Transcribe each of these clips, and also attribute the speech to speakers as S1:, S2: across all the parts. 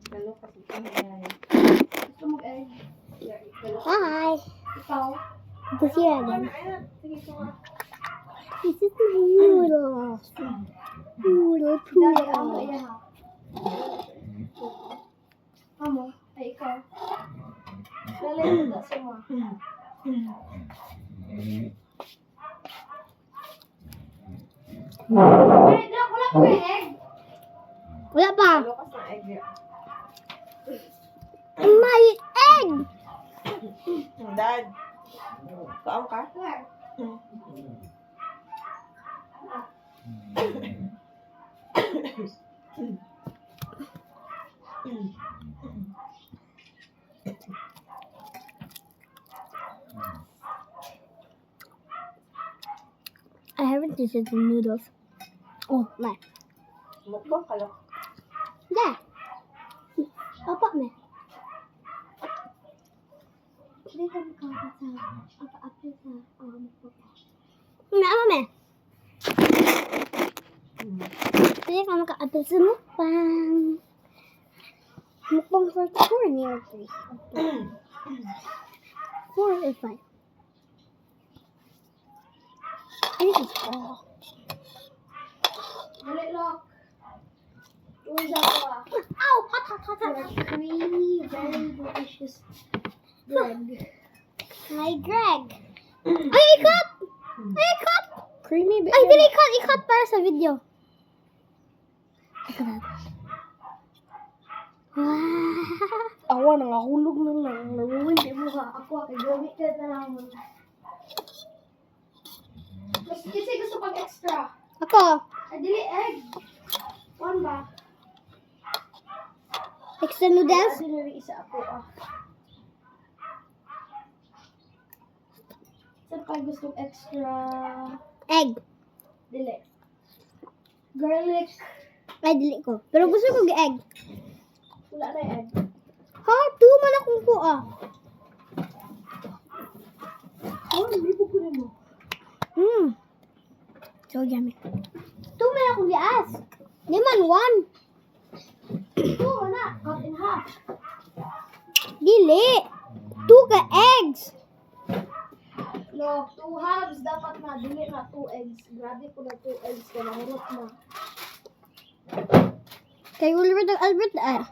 S1: Lalo kasi yan. Gusto mag-egg?
S2: Hi.
S1: Ikaw?
S2: This here again.
S1: Sige, ito nga.
S2: This is my noodles. Noodle
S1: Dali, amo
S2: poodle.
S1: iya ha. Amo, ay ikaw. Dali, ito sa mo. Ay, Doc, wala ko yung egg.
S2: Wala pa.
S1: Lalo kasi ng egg niya.
S2: My egg.
S1: Dad. Kaam ka?
S2: I haven't tasted the noodles. Oh, my.
S1: Mukbang ka lang.
S2: There. Opa me. Hindi ka makakita sa apa-apa sa mukbang. Nama me. Hindi ka makakita sa mukbang. Mukbang for 4 near 3. 4 or 5. I think it's 4.
S1: Dali, Lok. Uy, dapat ah.
S2: Ow! Hot, hot, hot, hot.
S1: Creamy, very delicious bread.
S2: My Greg. Ay, ikat! Ay, ikat!
S1: Creamy,
S2: Ay, dili ikat. Ikat para sa video. Ikat. Wow.
S1: Awa, nangahulog na lang. Naguwindi mo ka. Ako, kagawin ka na lang mo. Kasi gusto pag extra.
S2: Ako.
S1: Ay, dili, egg. One ba?
S2: Extra noodles?
S1: Ay, dili, isa ako ah. Saan pa gusto extra?
S2: Egg.
S1: Dili. Garlic.
S2: Ay, dili ko. Pero gusto ko egg.
S1: Wala na yung egg.
S2: Ha? 2 man akong ko ah.
S1: Oh, hindi po ko mo.
S2: So yummy. 2 man akong gi-ask. Di man 1.
S1: Oo, na. Cut in half.
S2: Dili. 2 ka eggs.
S1: Look, 2 halves. Dapat na. Dili na 2 eggs. Grabe po na 2 eggs. Kaya nahurot na.
S2: Kay Albert ah.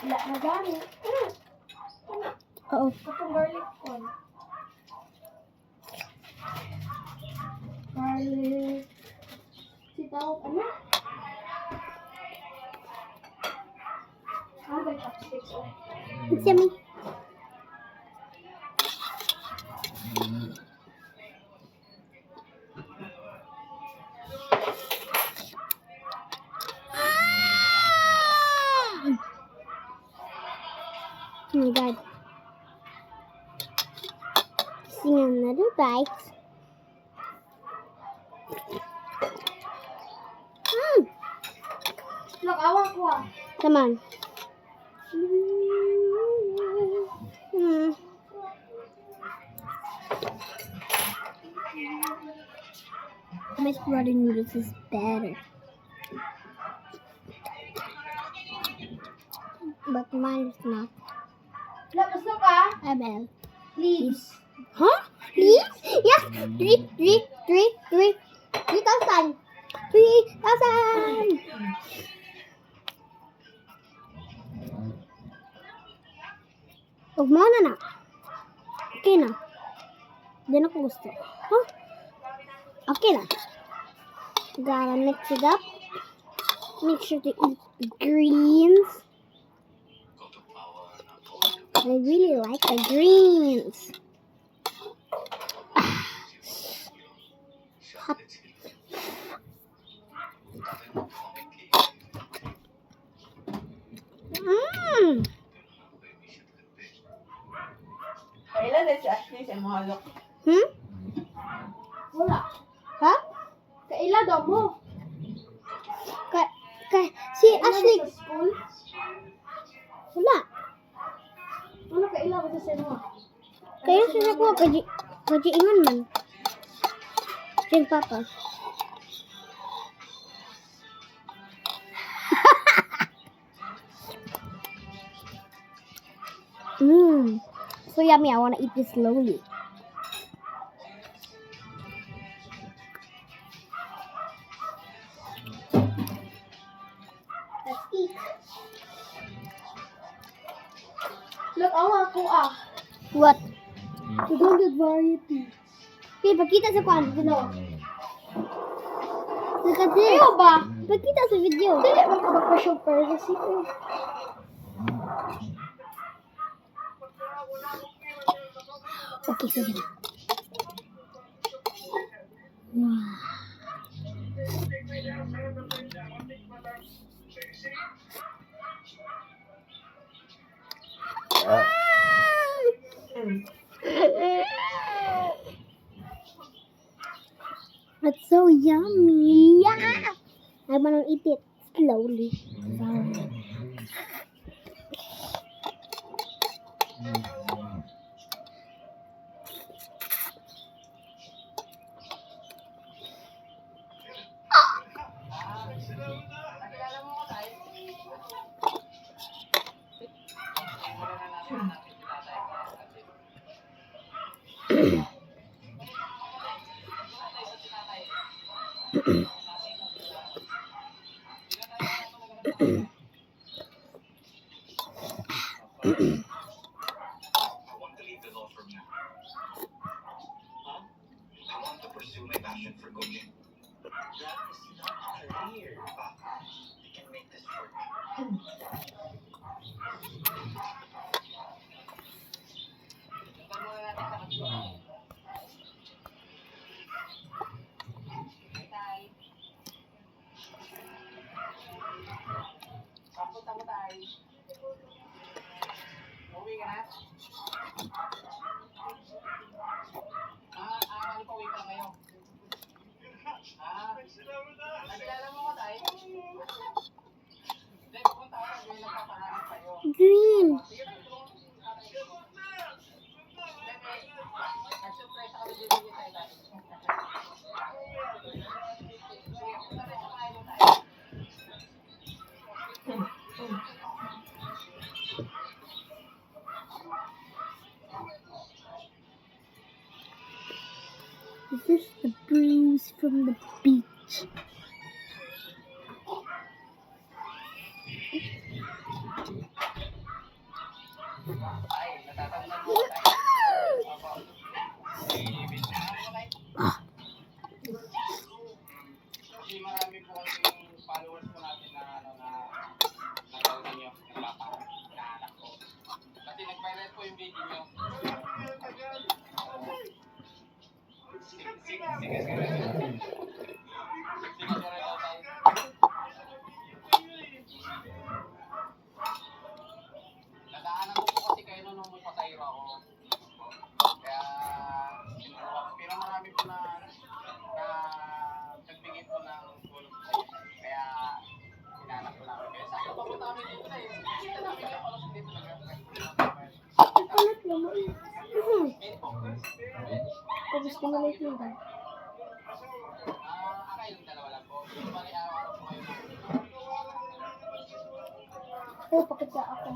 S1: Wala na gani.
S2: Oo.
S1: Kapag garlic corn. Garlic. Sitaw. Ano? Ah, may chopsticks. Oh.
S2: It's yummy. Oh my god. Sing another bite.
S1: Look, awa ko ah.
S2: Come on. My spaghetti noodles is better. But mine is not.
S1: Look, gusto ka?
S2: Abel.
S1: Leaves.
S2: Huh? Leaves? Yes. 3,000. 3,000. Huwag mo na. Okay na. Hindi na ko gusto. Huh? Okay na. Gotta mix it up. Make sure to eat the greens. I really like the greens. Hot.
S1: Kailan na si Ashley sa mga look? Wala.
S2: Ha?
S1: Kailan daw mo?
S2: Si
S1: Kailan
S2: Ashley.
S1: sa school?
S2: Wala.
S1: Ano kailan ko sa mo?
S2: Kaya siya ko kaji ingon man. Sin papa. So yummy. I want to eat this slowly.
S1: Let's eat. Look, awa ko
S2: What?
S1: You don't get variety.
S2: Okay, pakita sa kwan.
S1: No.
S2: Look at this.
S1: Ayaw ba?
S2: Pakita sa video.
S1: Dili mo ka magpa-show privacy ko.
S2: Okay, sige na. Wow. It's so yummy. Yeah. I want to eat it slowly.
S3: I want to leave the law for me. Huh? I want to pursue my passion for cooking. That is not a career. Papa, we can make this work. Uwi ka na? Ano pa uwi ka na ngayon? Nakilala mo ko tayo? Hindi, pupunta ako. May nagpapahanap kayo.
S2: Green.
S3: Sige, tulungan mo si tatay ko. Nag-surprise ako din yung tayo. Sige, punta tayo sa kain mo tayo.
S2: Is this the breeze from the beach?
S3: Ay, natatanda mo ko tayo. Kasi marami po kasing followers po natin na nagawin ninyo, nagpapaanak po. Kasi nag-viral po yung video nyo. Sige, sige, sige. Sige, sorry daw tayo. Nadaanan ko po kasi kayo nung may pasayro ako. Kaya, pero marami po na nagbigay po ng tulong sa inyo. Kaya, hinahanap ko namin kayo. Sakto pa po namin dito na eh. Kita namin kayo pala dito na
S1: Palit naman.
S3: Ngayon po.
S1: Tapos kumalit mo ba?
S3: Kayong dalawa lang po. Bali, araw po kayo.
S1: Pero pakita ako.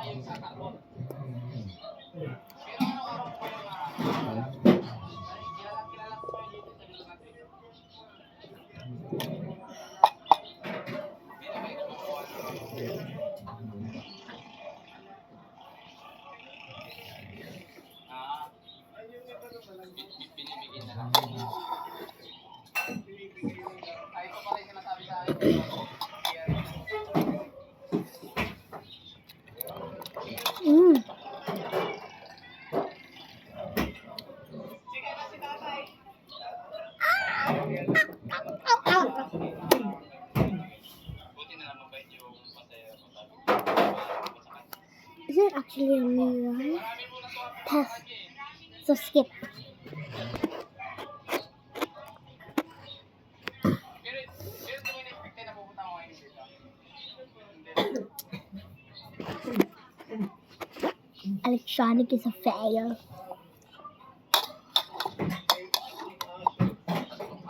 S3: Yung sa karton. Pero araw-araw po yung kilala ko kayo dito sa lugar natin. Binibigyan na lang. Ay, ito pala yung sinasabi sa akin.
S2: Mm.
S3: Sige na si tatay. Buti na lang mabait yung masaya ko sabi.
S2: Is it actually a mirror?
S3: Marami po na to.
S2: Pass. So skip.
S3: Pero ito yung expect na pupunta ko ngayon dito.
S2: Electronic is a fail.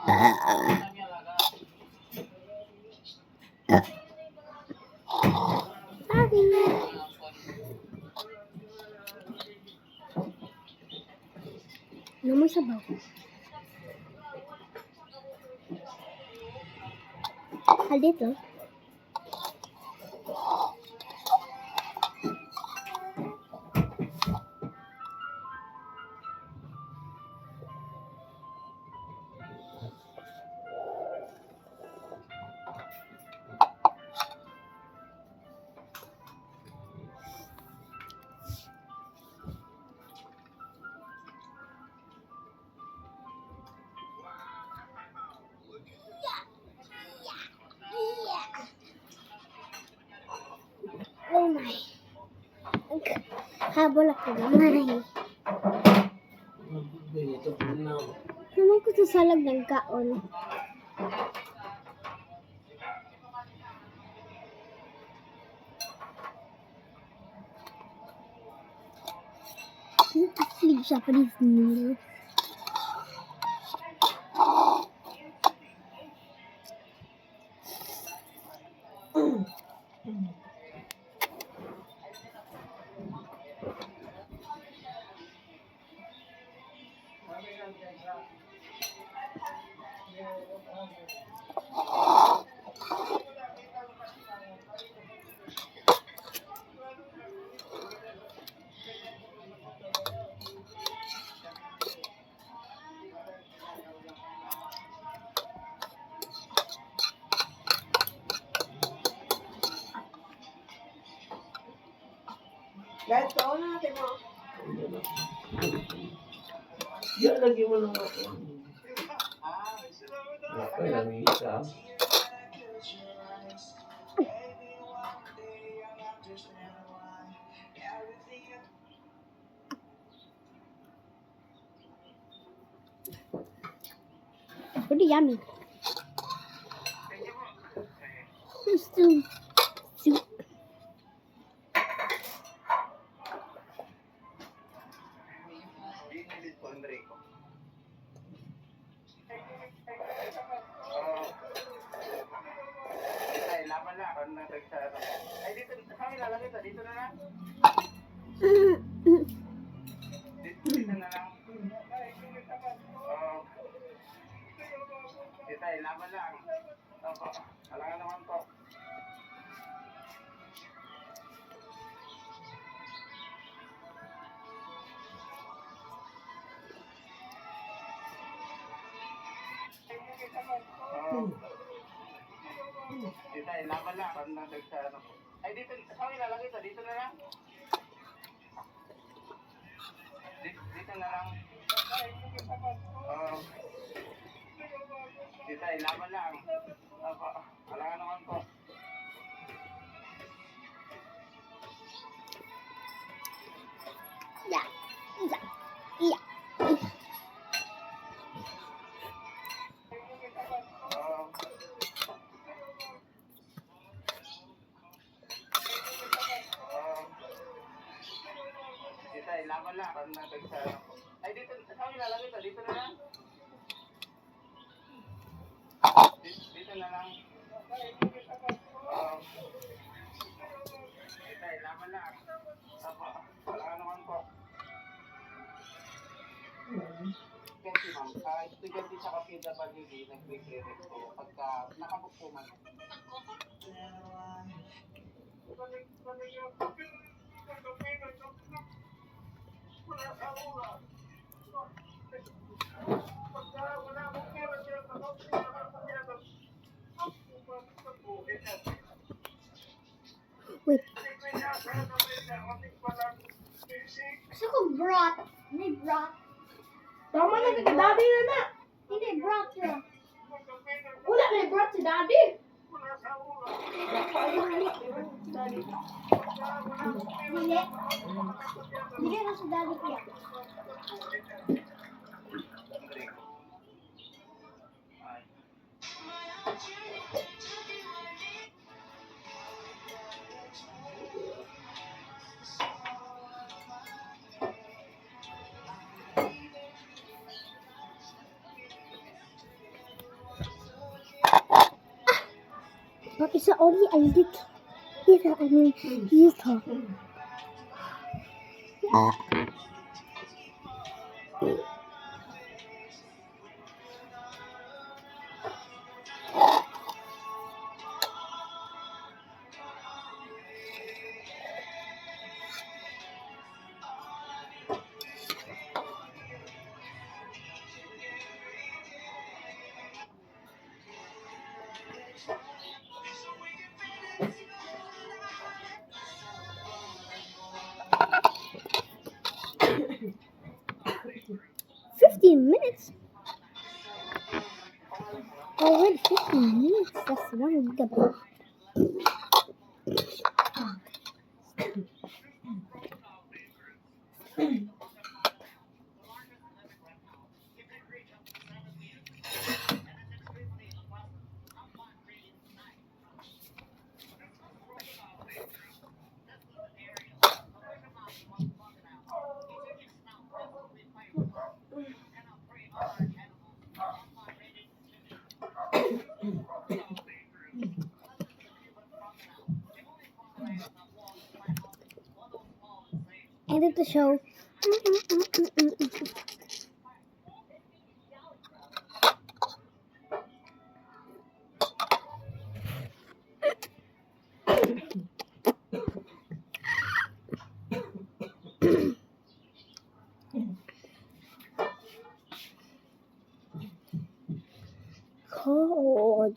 S2: Sorry. Naman sabaw. Hal dito. Oh my. Habol ako gamay. Naman ko sa salag ng kaon. Aslig siya pa rin nila.
S4: Guys, taon na natin mo.
S5: Yan, lagi mo lang ako. Ako, lamig ka.
S2: Pretty yummy. Soup.
S3: Dinilit ko, Enrico. Ay, laban na. Ano na tagsara? Ay, dito. Kami lalagay ito. Dito na lang. Dito na lang. Dito ay laban lang. Opo. Alangan naman po. Dito ay laban lang. Ano na tagsara? Ay, dito. Kami lalagay ito. Dito na lang. Dito na lang. Dito ay laban lang. Opo. Alangan naman po.
S2: Yeah. Yeah.
S3: Dito ay laban lang. Ano na tagsara? Ay, dito. Kami lalagay ito. Dito na lang. Dito na lang. Dito ay laban lang. Opo. Alangan naman po. Kasi ma'am, estudyante sa PWD, nag-recredit ko pagka nakabukto man.
S2: Wait.
S1: Gusto ko brat. May brat.
S4: Tama na, daddy na na.
S1: Hindi, brat siya.
S4: Wala may brought si daddy.
S1: Hindi. Hindi na sa daddy ko yan.
S2: Isa only a little. Little, I mean, little. Minutes. Already 15 minutes. That's 1 gigabyte. Edit the show. Cold.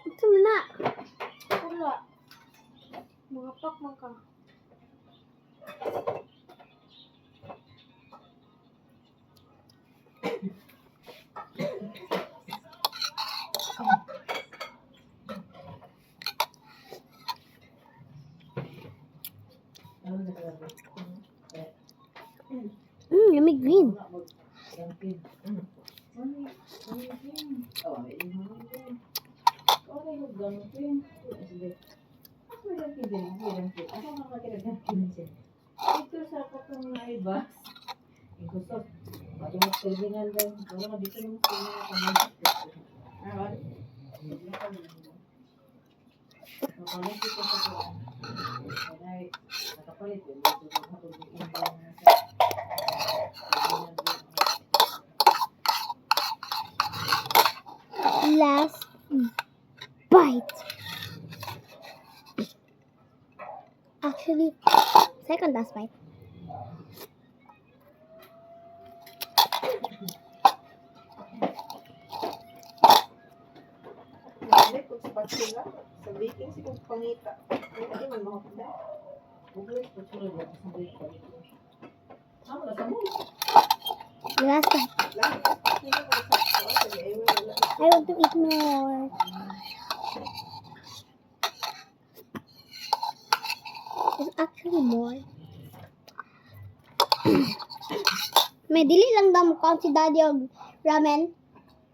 S2: Ito na.
S1: Wala. Mga pak man ka.
S2: Yummy green.
S6: Ito sa katong naibas. Ito sa patungkol sa original daw. Wala dito naman sa mga kaman. Nakapalit ito sa kuwan. Kaya nakapalit ito. Dito ko hatuliin daw na sa
S2: Last bite. Actually, second last bite.
S4: Nalik kung sa pagsila. Sa baking si kung pangita. Hindi man makapanda.
S6: bubuk. Pagsulod lang sa buhay ko. Ano na sa mo?
S2: Last bite.
S4: Lahat sa pagsila ko sa sabi ay wala.
S2: I want to eat more. There's actually more. May dili lang daw mo count si daddy og ramen.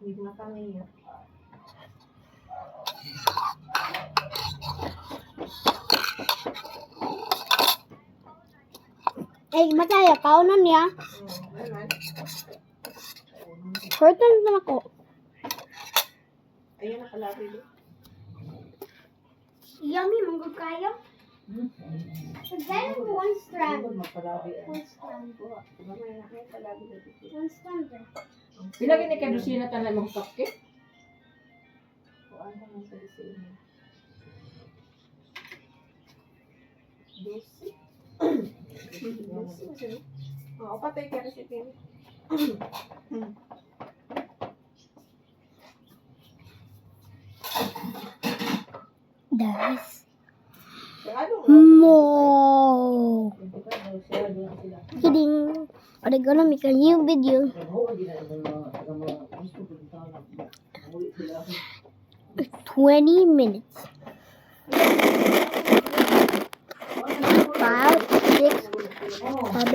S4: Hindi na kami yan.
S2: Eh, mataya, kaunon niya.
S4: Naman.
S2: Shorten na ako.
S4: Ayun na pala rin.
S1: Yummy, manggod kayo. Kagaya mo one strand.
S6: Bukod magpalabi.
S1: One strand.
S4: Mamaya na kayo pala rin.
S1: One strand.
S6: Pinagin ni Kadusina tanan mong cupcake?
S4: Kuhaan ka man sa design. Dosi. Dosi kasi. Oo, patay ka recipe.
S2: Guys.
S4: Ano
S2: More.
S6: Sila doon sila.
S2: Kidding. Are they gonna make a new video?
S6: Naghuwag din ang mga gusto ko dito na. Ulit sila.
S2: 20 minutes. 5
S6: Oh.
S2: Sabi